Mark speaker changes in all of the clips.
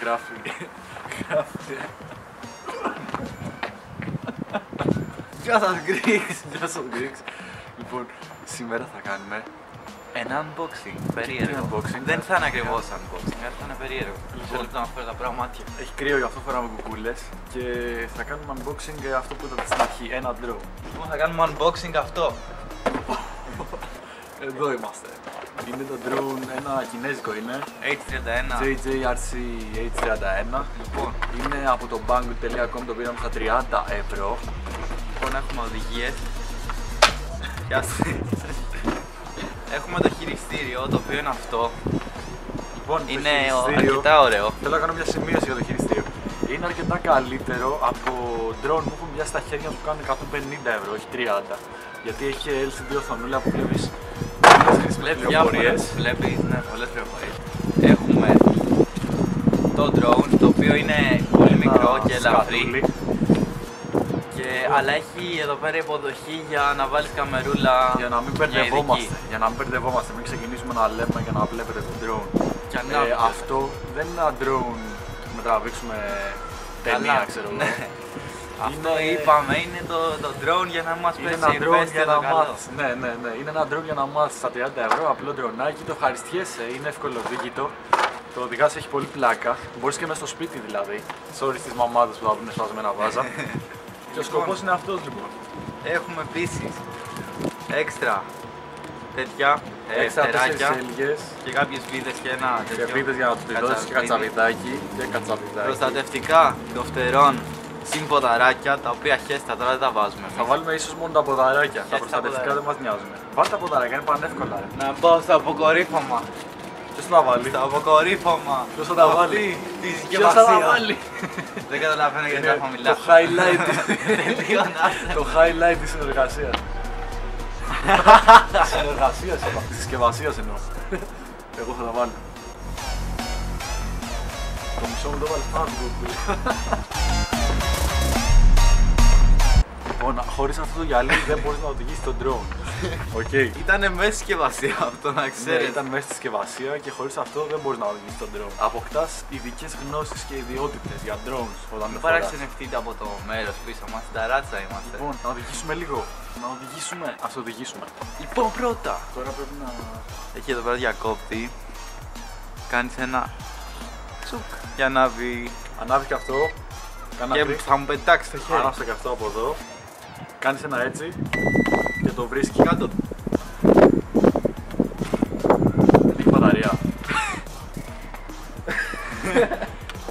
Speaker 1: Γράφει.
Speaker 2: Ποιος θα γκρίξει.
Speaker 1: Γεια σας Γκρίξ. Λοιπόν, σήμερα θα κάνουμε
Speaker 2: Ένα unboxing, περίεργο.
Speaker 1: unboxing.
Speaker 2: Δεν θα είναι ακριβώς unboxing, αλλά θα είναι περίεργο. Σε λεπτό να φέρω τα πραγματιά.
Speaker 1: Έχει κρύο, γι' αυτό φοράμε κουκούλες. Και θα κάνουμε unboxing αυτό που ήταν στην αρχή, ένα drone.
Speaker 2: Λοιπόν, θα κάνουμε unboxing αυτό.
Speaker 1: Εδώ είμαστε. Είναι το drone, ένα κινέζικο είναι.
Speaker 2: H31.
Speaker 1: JJRC H31.
Speaker 2: Λοιπόν,
Speaker 1: Είναι από το banggood.com, το πήραμε στα 30 ευρώ.
Speaker 2: λοιπόν, έχουμε οδηγίες. Γεια σας. Έχουμε το χειριστήριο, το οποίο είναι αυτό.
Speaker 1: Λοιπόν, το
Speaker 2: Είναι
Speaker 1: χειριστήριο-
Speaker 2: αρκετά ωραίο.
Speaker 1: Θέλω να κάνω μια σημείωση για το χειριστήριο. Είναι αρκετά καλύτερο από drone που έχουν πιάσει στα χέρια που κάνουν 150 ευρώ, όχι 30. Γιατί έχει LCD οθονούλα που βλέπεις πολλές χρήσιμες πληροφορίες.
Speaker 2: Βλέπεις, ναι, πολλές πληροφορίες. Έχουμε το drone, το οποίο είναι πολύ μικρό και ελαφρύ.
Speaker 1: Σκατούλι.
Speaker 2: Αλλά έχει εδώ πέρα υποδοχή για να βάλεις καμερούλα.
Speaker 1: Για να μην μπερδευόμαστε. Για να μην μπερδευόμαστε, μην ξεκινήσουμε να λέμε και να βλέπετε το drone.
Speaker 2: Και ανάπτυξη.
Speaker 1: Αυτό δεν είναι ένα drone που να τραβήξουμε ταινία,
Speaker 2: Καλά,
Speaker 1: ξέρω εγώ.
Speaker 2: ναι. Αυτό είπαμε, είναι το drone για να μας
Speaker 1: Είναι
Speaker 2: πέσει
Speaker 1: ένα drone για να
Speaker 2: καλό.
Speaker 1: μάθεις. Ναι, ναι, ναι. Είναι ένα drone για να μάθεις στα 30 ευρώ. Απλό ντρονάκι, το ευχαριστιέσαι, είναι ευκολοδίκητο. Το οδηγάς έχει πολύ πλάκα. Μπορείς και μέσα στο σπίτι δηλαδή. Sorry στις μαμάδες που θα βρουν σπασμένα βάζα. Και ο σκοπός είναι αυτός λοιπόν.
Speaker 2: Έχουμε επίσης έξτρα τέτοια
Speaker 1: Έξτρα 4
Speaker 2: φτεράκια
Speaker 1: σέλγες
Speaker 2: και κάποιες βίδες και ένα
Speaker 1: και
Speaker 2: τέτοιο
Speaker 1: βίδες για να τους πληρώσεις και κατσαβιδάκι.
Speaker 2: προστατευτικά των φτερών συν ποδαράκια, τα οποία χέστα τώρα δεν τα βάζουμε
Speaker 1: Θα
Speaker 2: εμείς.
Speaker 1: βάλουμε ίσως μόνο τα ποδαράκια. Τα
Speaker 2: τα
Speaker 1: προστατευτικά δεν
Speaker 2: ποδαράκια.
Speaker 1: μας νοιάζουν. Βάλτε τα ποδαράκια, είναι πανεύκολα. Ρε.
Speaker 2: Να πάω στο αποκορύφωμα.
Speaker 1: Ποιος θα τα βάλει?
Speaker 2: Στο αποκορύφωμα.
Speaker 1: Ποιος θα τα βάλει?
Speaker 2: Τη
Speaker 1: Ποιος θα τα
Speaker 2: συσκευασία.
Speaker 1: βάλει?
Speaker 2: Δεν καταλαβαίνω γιατί
Speaker 1: Είναι
Speaker 2: θα μιλάω.
Speaker 1: το highlight.
Speaker 2: Τελείωνε.
Speaker 1: Το highlight της συνεργασίας. Συνεργασίας είπα. Της συσκευασίας εννοώ. Εγώ θα τα βάλω. Το μισό μου το βάλεις πάνω του κουκούλι. Λοιπόν, χωρίς αυτό το γυαλί δεν μπορείς να οδηγήσεις τον drone. Οκ.
Speaker 2: Ήτανε μέσα συσκευασία αυτό, να
Speaker 1: Ναι,
Speaker 2: ξέρετε.
Speaker 1: ήταν μέσα στη συσκευασία και χωρίς αυτό δεν μπορείς να οδηγήσεις τον drone. Αποκτάς ειδικές γνώσεις και ιδιότητες για drones όταν
Speaker 2: Μην
Speaker 1: το φοράς.
Speaker 2: παραξενευτείτε από το μέρος πίσω μας, στην ταράτσα είμαστε.
Speaker 1: Λοιπόν, να οδηγήσουμε λίγο. Να οδηγήσουμε. Ας οδηγήσουμε.
Speaker 2: Λοιπόν, πρώτα.
Speaker 1: Τώρα πρέπει να...
Speaker 2: Έχει εδώ πέρα διακόπτη. Κάνεις ένα τσουκ για να βγει.
Speaker 1: Ανάβει και αυτό. Κάνα
Speaker 2: Και
Speaker 1: πριν.
Speaker 2: θα μου πετάξει το χέρι.
Speaker 1: Άναψε και αυτό από εδώ. Κάνεις ένα έτσι και το βρίσκει.
Speaker 2: Κάτω.
Speaker 1: Δεν έχει μπαταρία.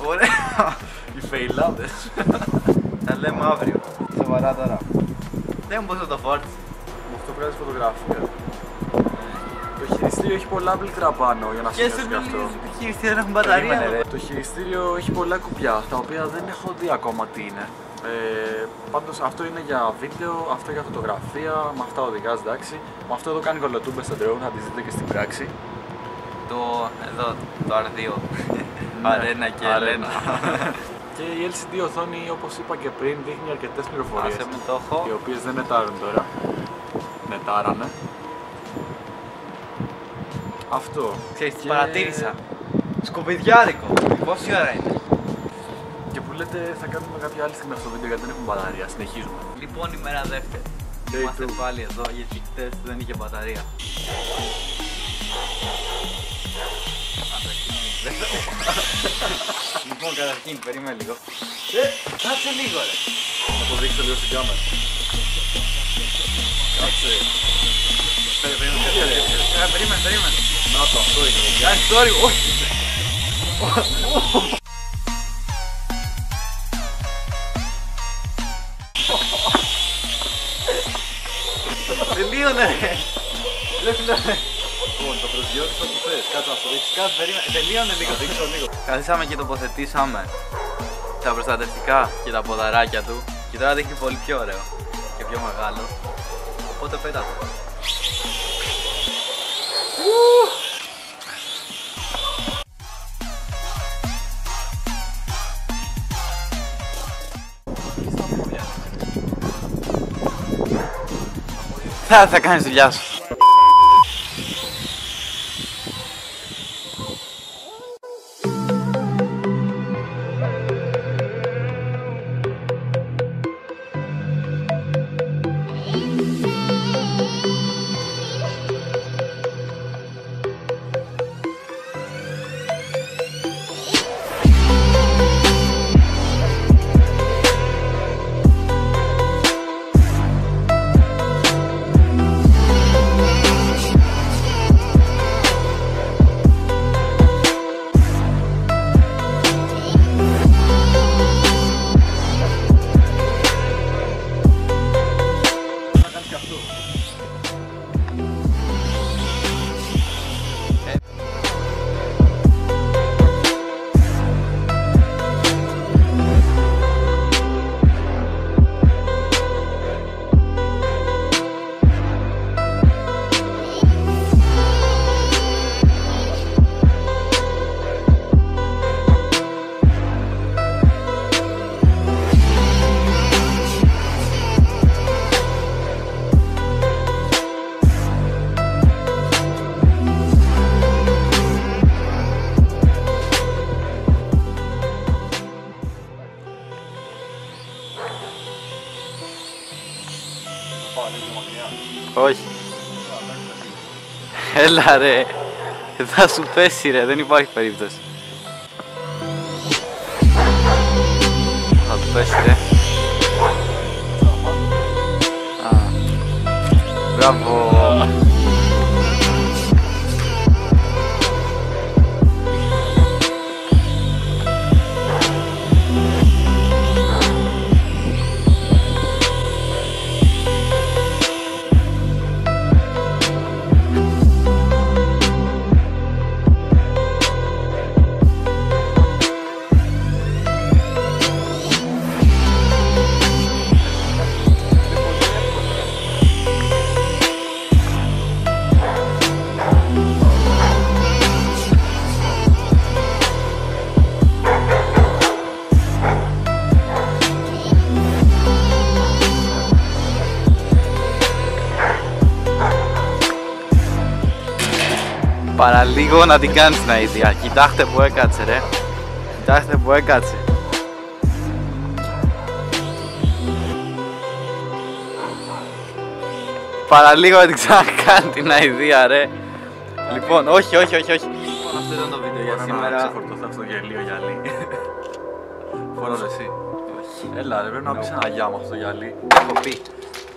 Speaker 2: Ωραία.
Speaker 1: Οι φεϊλάδες.
Speaker 2: Τα λέμε αύριο. Σοβαρά τώρα. Δεν μου πώς θα το φόρτισε.
Speaker 1: Με αυτό βγάζει φωτογραφία. Το χειριστήριο έχει πολλά πλήκτρα πάνω για να
Speaker 2: Και
Speaker 1: σημειώσει
Speaker 2: στο
Speaker 1: και αυτό.
Speaker 2: χειριστήριο δεν έχουν μπαταρία.
Speaker 1: Περίμενε, ρε. Το χειριστήριο έχει πολλά κουμπιά, τα οποία δεν έχω δει ακόμα τι είναι. Πάντως αυτό είναι για βίντεο, αυτό για φωτογραφία, με αυτά οδηγάς, εντάξει. Με αυτό εδώ κάνει κολοτούμπες στο drone, θα τις δείτε και στην πράξη.
Speaker 2: Εδώ, το R2.
Speaker 1: Ναι,
Speaker 2: Αρένα και Ελένα.
Speaker 1: Και η LCD οθόνη, όπως είπα και πριν, δείχνει αρκετές πληροφορίες.
Speaker 2: Άσε με το έχω.
Speaker 1: Οι οποίες δεν νετάρουν τώρα. Νετάρανε. Αυτό.
Speaker 2: Ξέρεις τι
Speaker 1: Και-
Speaker 2: παρατήρησα. Σκουπιδιάρικο. Πόση ώρα είναι.
Speaker 1: Και που λέτε θα κάνουμε κάποια άλλη στιγμή αυτό το βίντεο γιατί δεν έχουμε μπαταρία. Συνεχίζουμε.
Speaker 2: Λοιπόν, ημέρα δεύτερη.
Speaker 1: Day
Speaker 2: Είμαστε
Speaker 1: two.
Speaker 2: πάλι εδώ γιατί χτες δεν είχε μπαταρία. Λοιπόν, καταρχήν, περίμενε λίγο. Κάτσε λίγο, ρε.
Speaker 1: Να το δείξω λίγο στην κάμερα. Κάτσε.
Speaker 2: Περίμενε.
Speaker 1: Να το, αυτό είναι.
Speaker 2: Κάνει story, όχι. Τελείωνε, ρε.
Speaker 1: Λοιπόν, το προσγειώνεις όπου θες. Κάτσε να το δείξεις.
Speaker 2: Κάτσε, περίμενε. Τελείωνε λίγο.
Speaker 1: Θα δείξω λίγο.
Speaker 2: Καθίσαμε και τοποθετήσαμε τα προστατευτικά και τα ποδαράκια του και τώρα δείχνει πολύ πιο ωραίο και πιο μεγάλο. Οπότε πέτα το. Θα κάνεις δουλειά σου. Όχι. Έλα ρε. Θα σου πέσει ρε, δεν υπάρχει περίπτωση. Θα του πέσει ρε. Μπράβο. Παραλίγο να την κάνεις την αηδία. Κοιτάξτε που έκατσε ρε. Κοιτάξτε που έκατσε. Παραλίγο να την ξανακάνει την αηδία ρε. Λοιπόν, όχι. Λοιπόν, αυτό ήταν το βίντεο για σήμερα.
Speaker 1: Ξεφορτώθα στο γυαλί ο γυαλί. Φοράς εσύ. Έλα ρε, πρέπει να πεις ένα γεια με αυτό το γυαλί.
Speaker 2: Έχω πει.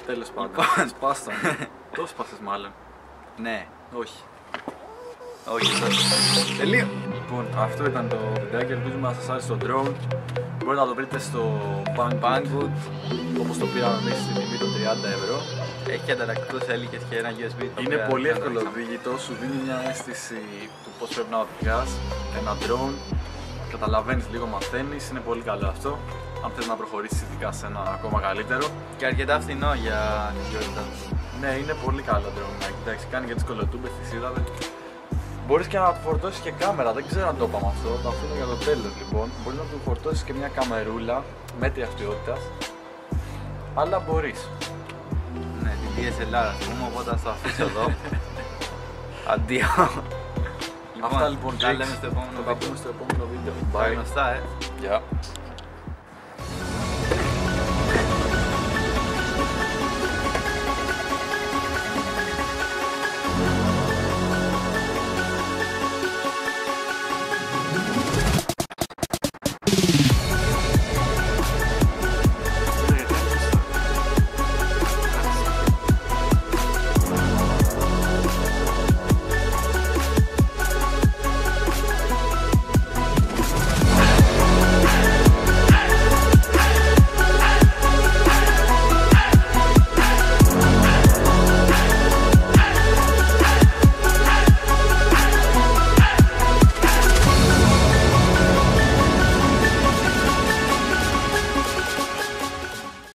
Speaker 1: Τέλος πάντων. Σπάστα. Το σπάσες μάλλον.
Speaker 2: Ναι.
Speaker 1: Όχι.
Speaker 2: Όχι, τελείω.
Speaker 1: Λοιπόν, αυτό ήταν το βιντεάκι, ελπίζουμε να σας άρεσε το drone. Μπορείτε να το βρείτε στο Banggood, όπως το πήραμε εμείς στην τιμή των 30 ευρώ.
Speaker 2: Έχει ανταλλακτικούς έλικες και ένα USB.
Speaker 1: Είναι πολύ εύκολο δίγητο, σου δίνει μια αίσθηση του πώς πρέπει να οδηγάς ένα drone. Καταλαβαίνεις λίγο, μαθαίνεις, είναι πολύ καλό αυτό. Αν θες να προχωρήσεις ειδικά σε ένα ακόμα καλύτερο.
Speaker 2: Και αρκετά φθηνό για την ποιότητα.
Speaker 1: Ναι, είναι πολύ καλό drone. Εντάξει, κάνει για τις κολοτούμπες, τις είδατε. Μπορείς και να του φορτώσεις και κάμερα, δεν ξέρω αν το είπαμε αυτό, το αφήνω για το τέλος λοιπόν. Μπορείς να του φορτώσεις και μια καμερούλα μέτριας ποιότητας, αλλά μπορείς.
Speaker 2: Ναι, την DSLR ας πούμε, οπότε θα το αφήσω εδώ. Αντίο.
Speaker 1: Αυτά λοιπόν,
Speaker 2: τα λέμε στο επόμενο βίντεο.
Speaker 1: στο επόμενο βίντεο.
Speaker 2: Τα γνωστά,
Speaker 1: Γεια.